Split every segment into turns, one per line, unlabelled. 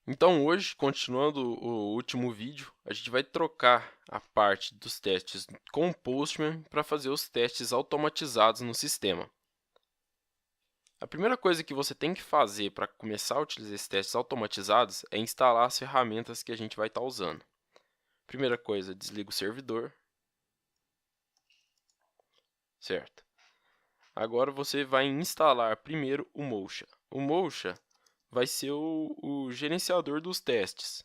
Então hoje, continuando o último vídeo, a gente vai trocar a parte dos testes com o Postman para fazer os testes automatizados no sistema. A primeira coisa que você tem que fazer para começar a utilizar esses testes automatizados é instalar as ferramentas que a gente vai estar usando. Primeira coisa, desliga o servidor. Certo. Agora você vai instalar primeiro o Mocha. O Mocha vai ser o gerenciador dos testes.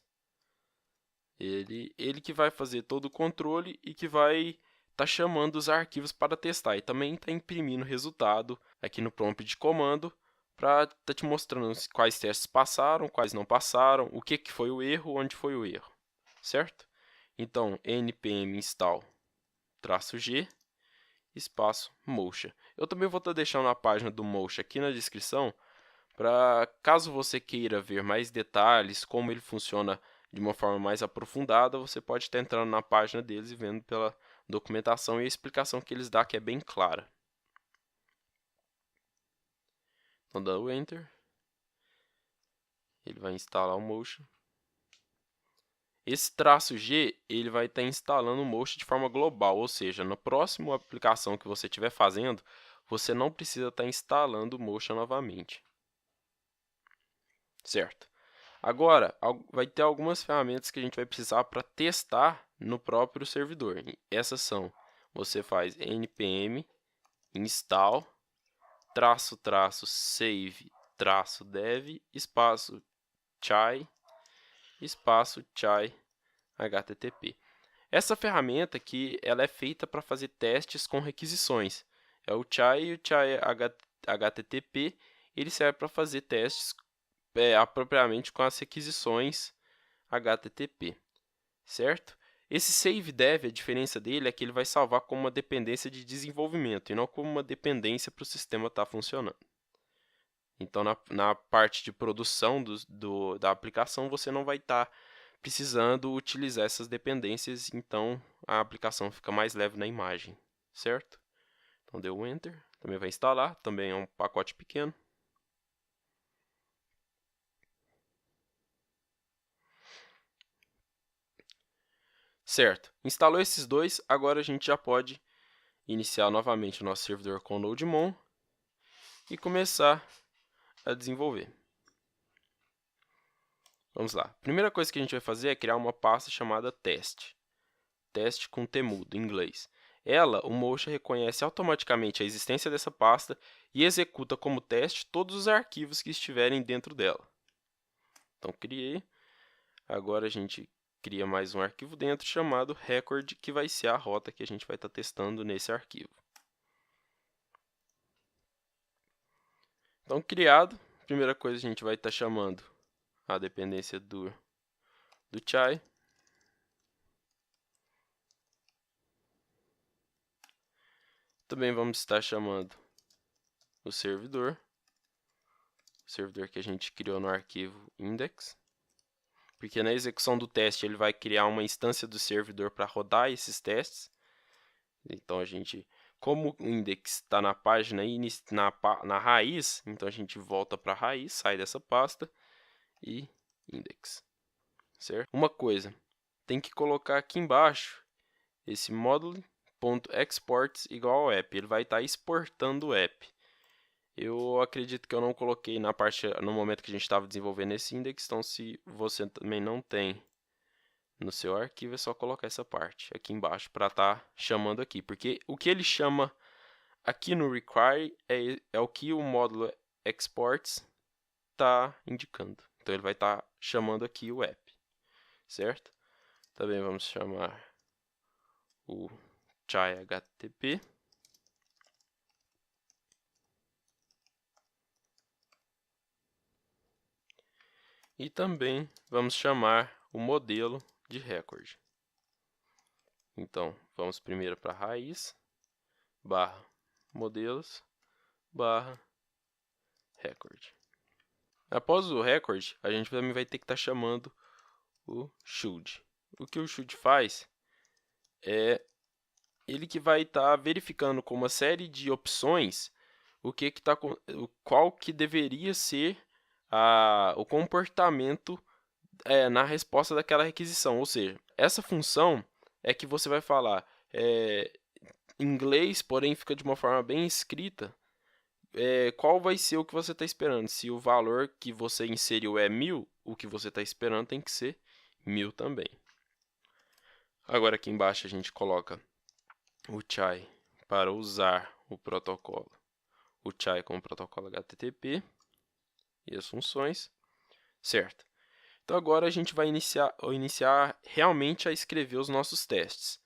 Ele que vai fazer todo o controle e que vai estar chamando os arquivos para testar. E também está imprimindo o resultado aqui no prompt de comando para estar te mostrando quais testes passaram, quais não passaram, o que foi o erro, onde foi o erro. Certo? Então, npm install -g espaço Mocha. Eu também vou estar deixando a página do Mocha aqui na descrição, para caso você queira ver mais detalhes, como ele funciona de uma forma mais aprofundada, você pode estar entrando na página deles e vendo pela documentação e a explicação que eles dão, que é bem clara. Então, dá o Enter. Ele vai instalar o Mocha. Esse -G, ele vai estar instalando o Mocha de forma global, ou seja, na próxima aplicação que você estiver fazendo, você não precisa estar instalando o Mocha novamente. Certo? Agora, vai ter algumas ferramentas que a gente vai precisar para testar no próprio servidor. Essas são, você faz npm install --save -dev espaço chai espaço chai http. Essa ferramenta aqui, ela é feita para fazer testes com requisições. É o chai e o chai http, ele serve para fazer testes apropriadamente com as requisições HTTP, certo? Esse save dev, a diferença dele é que ele vai salvar como uma dependência de desenvolvimento e não como uma dependência para o sistema estar funcionando. Então, na parte de produção da aplicação, você não vai estar precisando utilizar essas dependências, então a aplicação fica mais leve na imagem, certo? Então, deu um Enter, também vai instalar, também é um pacote pequeno. Certo, instalou esses dois, agora a gente já pode iniciar novamente o nosso servidor com o NodeMon e começar a desenvolver. Vamos lá. A primeira coisa que a gente vai fazer é criar uma pasta chamada teste. Teste com T mudo, em inglês. O Mocha reconhece automaticamente a existência dessa pasta e executa como teste todos os arquivos que estiverem dentro dela. Então, criei. Agora a gente cria mais um arquivo dentro chamado record, que vai ser a rota que a gente vai estar testando nesse arquivo. Então, criado, a primeira coisa a gente vai estar chamando a dependência do chai. Também vamos estar chamando o servidor que a gente criou no arquivo index, porque na execução do teste ele vai criar uma instância do servidor para rodar esses testes. Então a gente, como o index está na página e na raiz, então a gente volta para a raiz, sai dessa pasta e index, certo? Uma coisa, tem que colocar aqui embaixo esse module.exports igual ao app, ele vai estar exportando o app. Eu acredito que eu não coloquei na parte, no momento que a gente estava desenvolvendo esse index, então se você também não tem no seu arquivo, é só colocar essa parte aqui embaixo para estar chamando aqui, porque o que ele chama aqui no require é o que o módulo exports está indicando. Então ele vai estar chamando aqui o app, certo? Também vamos chamar o chai http. E também vamos chamar o modelo de record. Então, vamos primeiro para a raiz, barra modelos, barra record. Após o record, a gente também vai ter que estar chamando o should. O que o should faz é ele que vai estar verificando com uma série de opções qual que deveria ser o comportamento na resposta daquela requisição. Ou seja, essa função é que você vai falar em inglês, porém fica de uma forma bem escrita, qual vai ser o que você está esperando. Se o valor que você inseriu é 1000, o que você está esperando tem que ser 1000 também. Agora aqui embaixo a gente coloca o chai para usar o protocolo. O chai com o protocolo HTTP e as funções, certo? Então agora a gente vai iniciar realmente a escrever os nossos testes.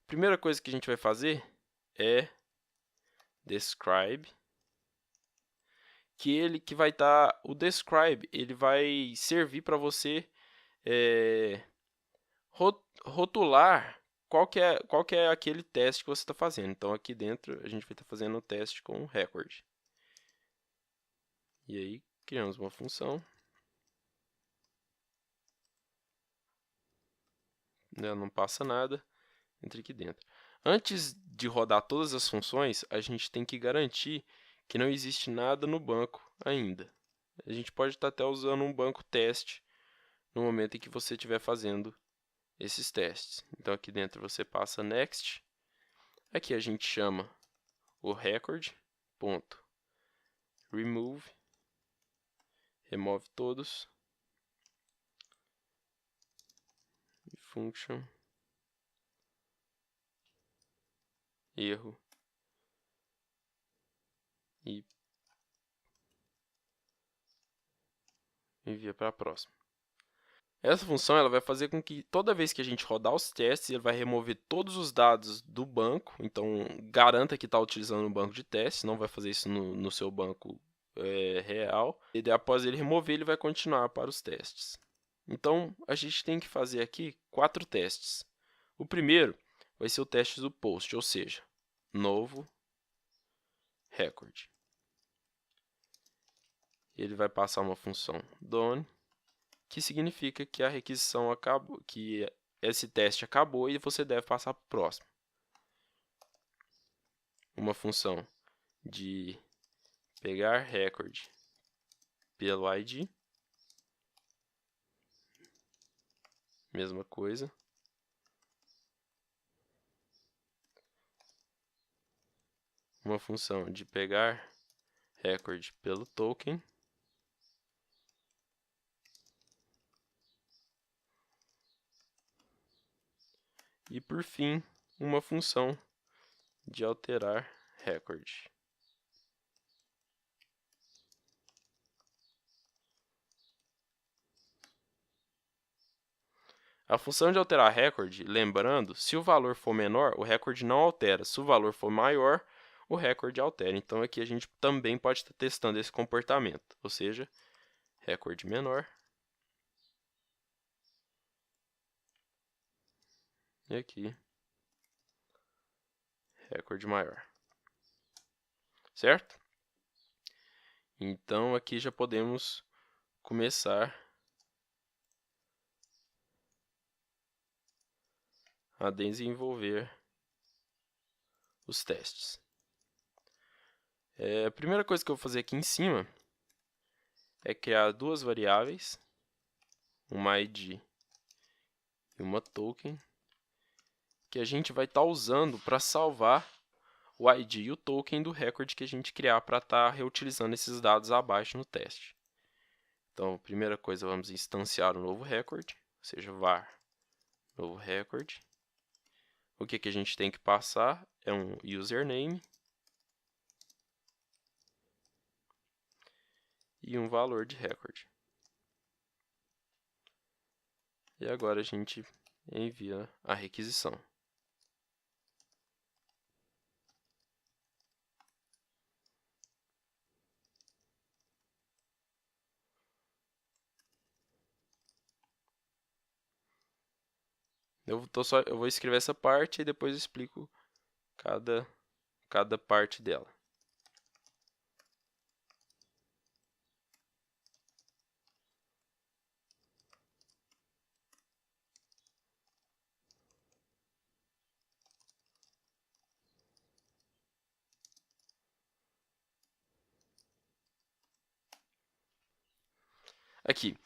A primeira coisa que a gente vai fazer é describe, que vai estar o describe, ele vai servir para você rotular qual que é aquele teste que você está fazendo. Então aqui dentro a gente vai estar fazendo o teste com o record. E aí criamos uma função. Não passa nada, entra aqui dentro. Antes de rodar todas as funções, a gente tem que garantir que não existe nada no banco ainda. A gente pode estar até usando um banco teste no momento em que você estiver fazendo esses testes. Então aqui dentro você passa next. Aqui a gente chama o record, ponto, remove, remove todos, function, erro, e envia para a próxima. Essa função ela vai fazer com que toda vez que a gente rodar os testes, ele vai remover todos os dados do banco. Então, garanta que está utilizando um banco de testes, não vai fazer isso no seu banco real. E após ele remover, ele vai continuar para os testes. Então, a gente tem que fazer aqui 4 testes. O primeiro vai ser o teste do post, ou seja, novo record. Ele vai passar uma função done, que significa que a requisição acabou, que esse teste acabou e você deve passar para o próximo. Uma função de pegar record pelo ID, mesma coisa. Uma função de pegar record pelo token. E por fim, uma função de alterar record. A função de alterar record, lembrando, se o valor for menor, o record não altera. Se o valor for maior, o record altera. Então aqui a gente também pode estar testando esse comportamento, ou seja, record menor. E aqui, record maior. Certo? Então aqui já podemos começar a desenvolver os testes. A primeira coisa que eu vou fazer aqui em cima é criar duas variáveis, uma ID e uma token, que a gente vai estar usando para salvar o ID e o token do record que a gente criar para estar reutilizando esses dados abaixo no teste. Então, primeira coisa, vamos instanciar um novo record, ou seja, var novo record. O que a gente tem que passar é um username e um valor de record. E agora a gente envia a requisição. Eu vou escrever essa parte e depois explico cada parte dela. Aqui,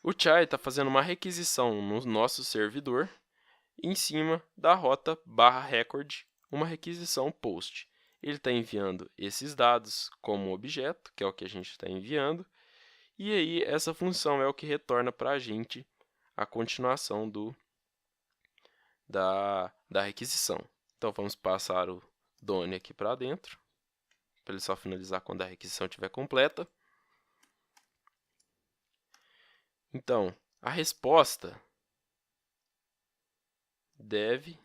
O Chai está fazendo uma requisição no nosso servidor em cima da rota /record, uma requisição post. Ele está enviando esses dados como objeto, que é o que a gente está enviando, e aí essa função é o que retorna para a gente a continuação da requisição. Então vamos passar o Done aqui para dentro, para ele só finalizar quando a requisição estiver completa. Então, a resposta deve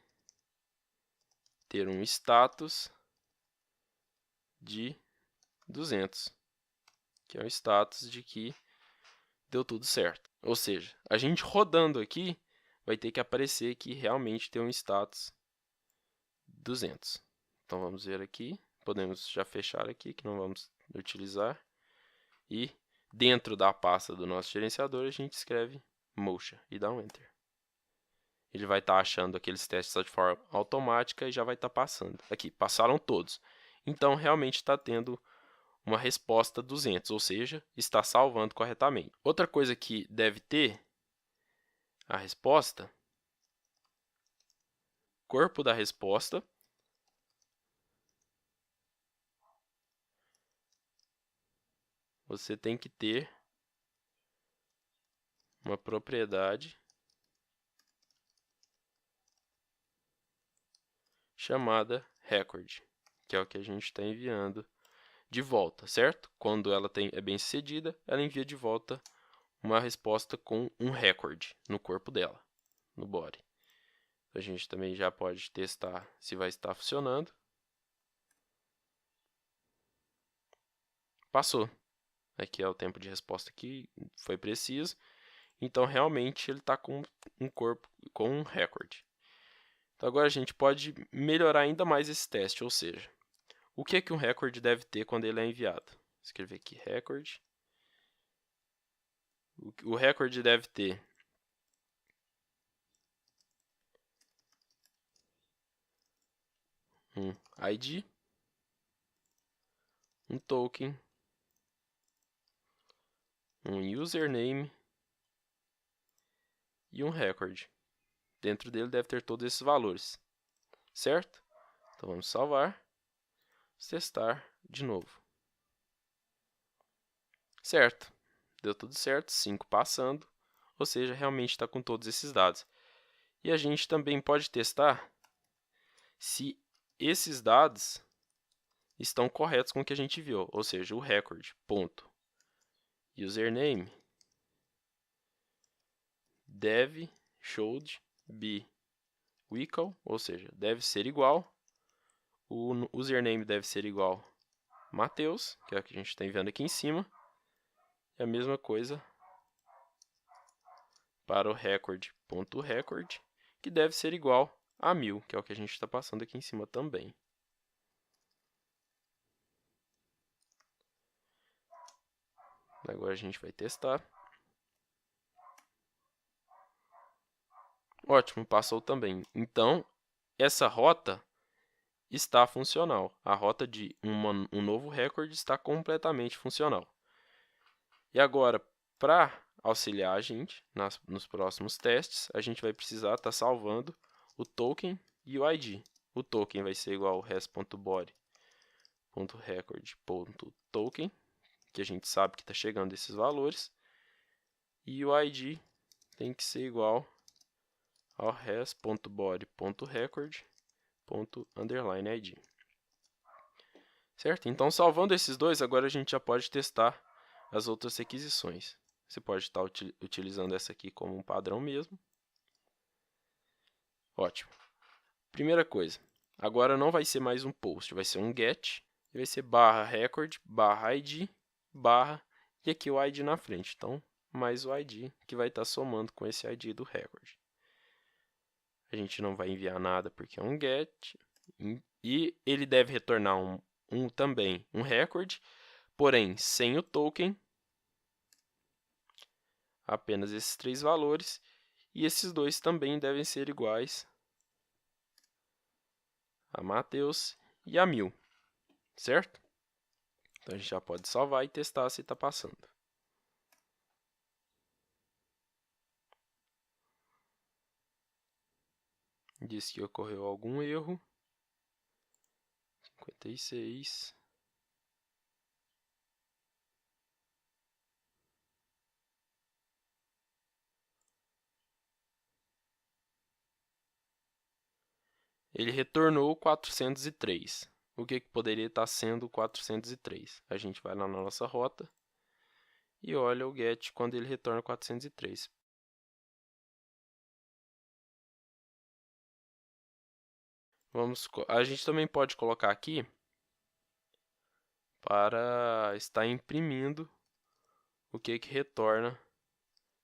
ter um status de 200, que é o status de que deu tudo certo. Ou seja, a gente rodando aqui vai ter que aparecer que realmente tem um status 200. Então vamos ver aqui, podemos já fechar aqui, que não vamos utilizar. E dentro da pasta do nosso gerenciador a gente escreve Mocha e dá um Enter. Ele vai estar achando aqueles testes de forma automática e já vai estar passando. Aqui, passaram todos. Então, realmente está tendo uma resposta 200, ou seja, está salvando corretamente. Outra coisa que deve ter a resposta, corpo da resposta, você tem que ter uma propriedade chamada record, que é o que a gente está enviando de volta, certo? Quando ela é bem sucedida, ela envia de volta uma resposta com um record no corpo dela, no body. A gente também já pode testar se vai estar funcionando. Passou. Aqui é o tempo de resposta que foi preciso. Então, realmente, ele está com um corpo, com um record. Então, agora a gente pode melhorar ainda mais esse teste, ou seja, o que é que um record deve ter quando ele é enviado? Vou escrever aqui record. O record deve ter um ID, um token, um username e um record. Dentro dele deve ter todos esses valores, certo? Então vamos salvar, testar de novo. Certo, deu tudo certo, 5 passando, ou seja, realmente está com todos esses dados. E a gente também pode testar se esses dados estão corretos com o que a gente viu, ou seja, o record, ponto. Username deve should be equal, ou seja, deve ser igual. O username deve ser igual Mateus, que é o que a gente está enviando aqui em cima. E a mesma coisa para o record.record, que deve ser igual a 1000, que é o que a gente está passando aqui em cima também. Agora a gente vai testar. Ótimo, passou também. Então, essa rota está funcional. A rota de um novo recorde está completamente funcional. E agora, para auxiliar a gente nos próximos testes, a gente vai precisar estar salvando o token e o ID. O token vai ser igual ao res.body.record.token, que a gente sabe que está chegando esses valores, e o ID tem que ser igual ao res.body.record._id. Certo? Então, salvando esses dois, agora a gente já pode testar as outras requisições. Você pode estar utilizando essa aqui como um padrão mesmo. Ótimo. Primeira coisa, agora não vai ser mais um post, vai ser um get, e vai ser /record, /id, e aqui o id na frente. Então, mais o id, que vai estar somando com esse id do record. A gente não vai enviar nada porque é um get, e ele deve retornar também um record, porém sem o token, apenas esses 3 valores, e esses dois também devem ser iguais a Mateus e a 1000, certo? Então a gente já pode salvar e testar se está passando. diz que ocorreu algum erro. 56. Ele retornou 403. O que poderia estar sendo 403? A gente vai lá na nossa rota e olha o get quando ele retorna 403. A gente também pode colocar aqui para estar imprimindo o que retorna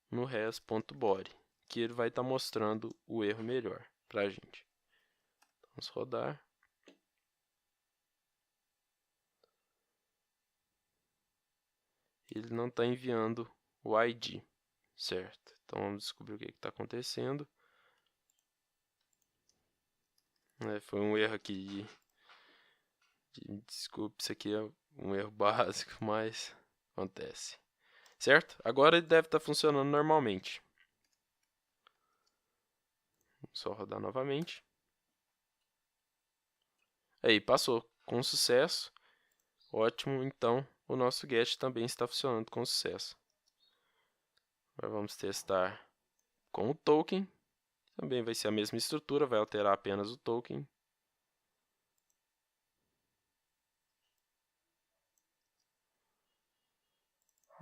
no res.body, que ele vai estar mostrando o erro melhor para a gente. Vamos rodar. Ele não está enviando o ID, certo? Então vamos descobrir o que está acontecendo. Foi um erro aqui desculpe, isso aqui é um erro básico, mas acontece. Certo? Agora ele deve estar funcionando normalmente. Só rodar novamente. Aí, passou com sucesso. Ótimo, então o nosso get também está funcionando com sucesso. Agora vamos testar com o token. Também vai ser a mesma estrutura, vai alterar apenas o token.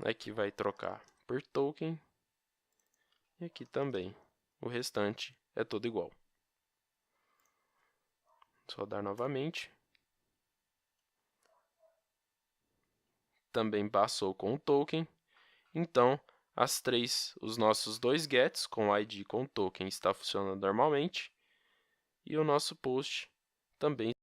Aqui vai trocar por token. E aqui também. O restante é tudo igual. Vamos rodar novamente. Também passou com o token. Então, os nossos dois gets com ID e com token está funcionando normalmente. E o nosso post também